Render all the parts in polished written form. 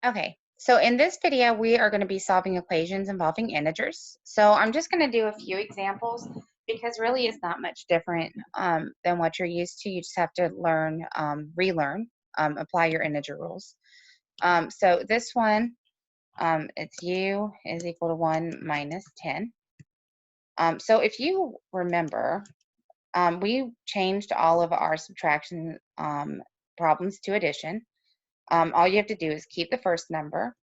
Okay, so in this video, we are going to be solving equations involving integers. So I'm just going to do a few examples because really it's not much different than what you're used to. You just have to learn, relearn, apply your integer rules. So this one, it's u is equal to 1 minus 10. So if you remember, we changed all of our subtraction problems to addition. All you have to do is keep the first number,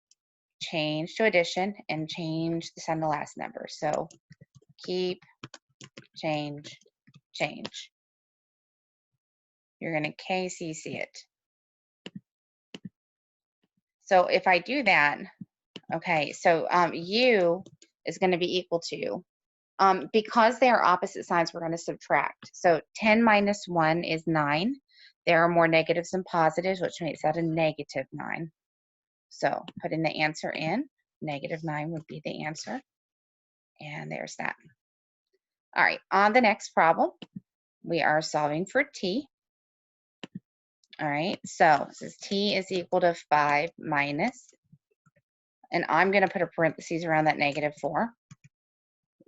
change to addition, and change the sign of the last number. So keep, change, change. You're going to KCC it. So if I do that, okay, so U is going to be equal to, because they are opposite signs, we're going to subtract. So 10 minus 1 is 9. There are more negatives than positives, which makes that a negative 9. So putting the answer in, negative 9 would be the answer. And there's that. All right, on the next problem, we are solving for t. All right, so it says t is equal to 5 minus, and I'm going to put a parentheses around that negative 4.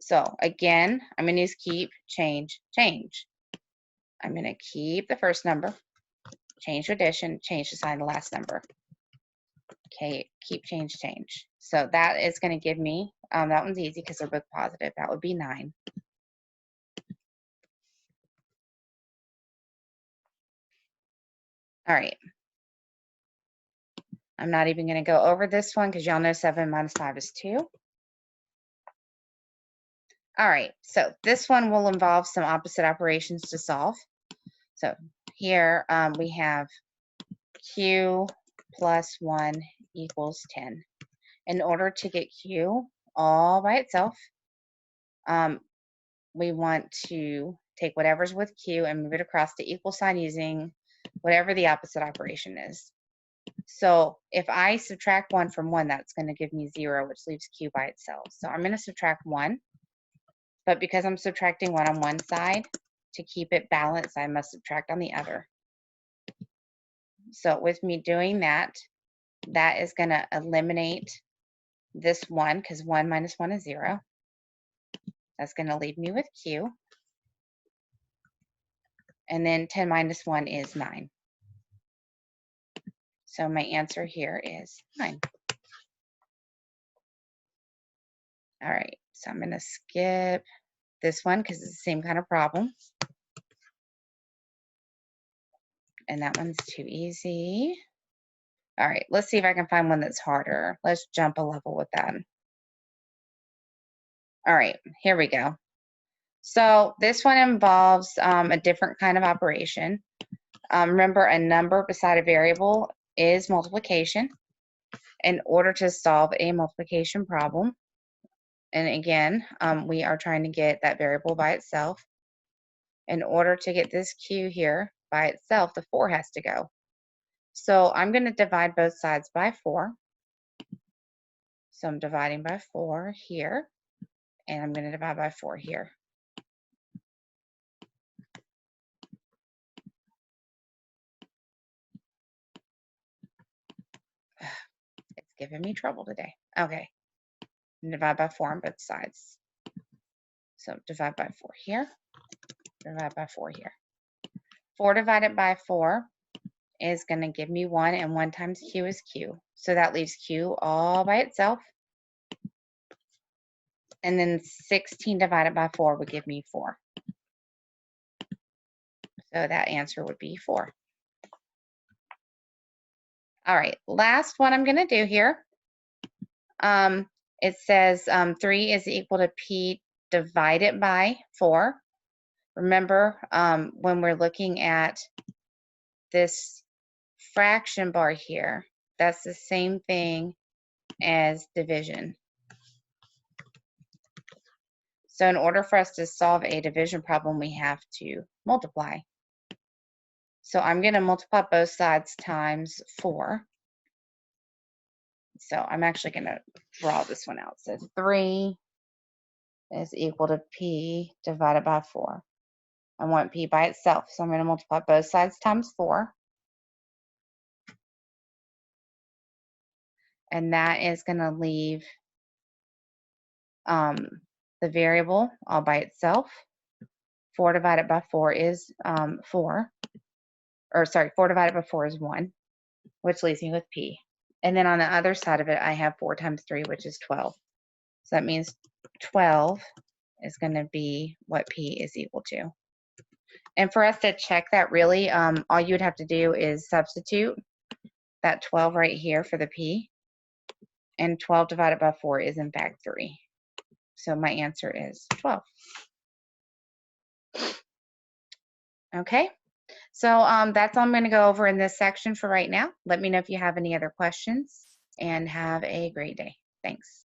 So again, I'm going to use keep, change, change. I'm going to keep the first number, change to addition, change to sign the last number. Okay, keep, change, change. So that is going to give me, that one's easy because they're both positive. That would be 9. All right. I'm not even going to go over this one because y'all know 7 minus 5 is 2. All right, so this one will involve some opposite operations to solve. So here we have q plus 1 equals 10. In order to get q all by itself, we want to take whatever's with q and move it across the equal sign using whatever the opposite operation is. So if I subtract 1 from 1, that's going to give me 0, which leaves q by itself. So I'm going to subtract 1. But because I'm subtracting 1 on one side, to keep it balanced, I must subtract on the other. So with me doing that, that is going to eliminate this 1 because 1 minus 1 is 0. That's going to leave me with q. And then 10 minus 1 is 9. So my answer here is 9. All right, so I'm going to skip this one because it's the same kind of problem. And that one's too easy. All right, let's see if I can find one that's harder. Let's jump a level with that. All right, here we go. So this one involves a different kind of operation. Remember, a number beside a variable is multiplication. In order to solve a multiplication problem, and again, we are trying to get that variable by itself. In order to get this q here by itself, the 4 has to go. So I'm going to divide both sides by 4. So I'm dividing by 4 here, and I'm going to divide by 4 here. It's giving me trouble today. Okay. And divide by 4 on both sides. So divide by 4 here, divide by 4 here. 4 divided by 4 is going to give me 1, and 1 times q is q. So that leaves q all by itself. And then 16 divided by 4 would give me 4. So that answer would be 4. All right, last one I'm going to do here. It says 3 is equal to p divided by 4. Remember, when we're looking at this fraction bar here, that's the same thing as division. So in order for us to solve a division problem, we have to multiply. So I'm going to multiply both sides times 4. So I'm actually going to draw this one out. So 3 is equal to p divided by 4. I want p by itself, so I'm going to multiply both sides times 4. And that is going to leave the variable all by itself. 4 divided by 4 is 4. Or sorry, 4 divided by 4 is 1, which leaves me with P. And then on the other side of it, I have 4 times 3, which is 12. So that means 12 is going to be what P is equal to. And for us to check that, really, all you would have to do is substitute that 12 right here for the P. And 12 divided by 4 is, in fact, 3. So my answer is 12. Okay. So that's all I'm going to go over in this section for right now. Let me know if you have any other questions, and have a great day. Thanks.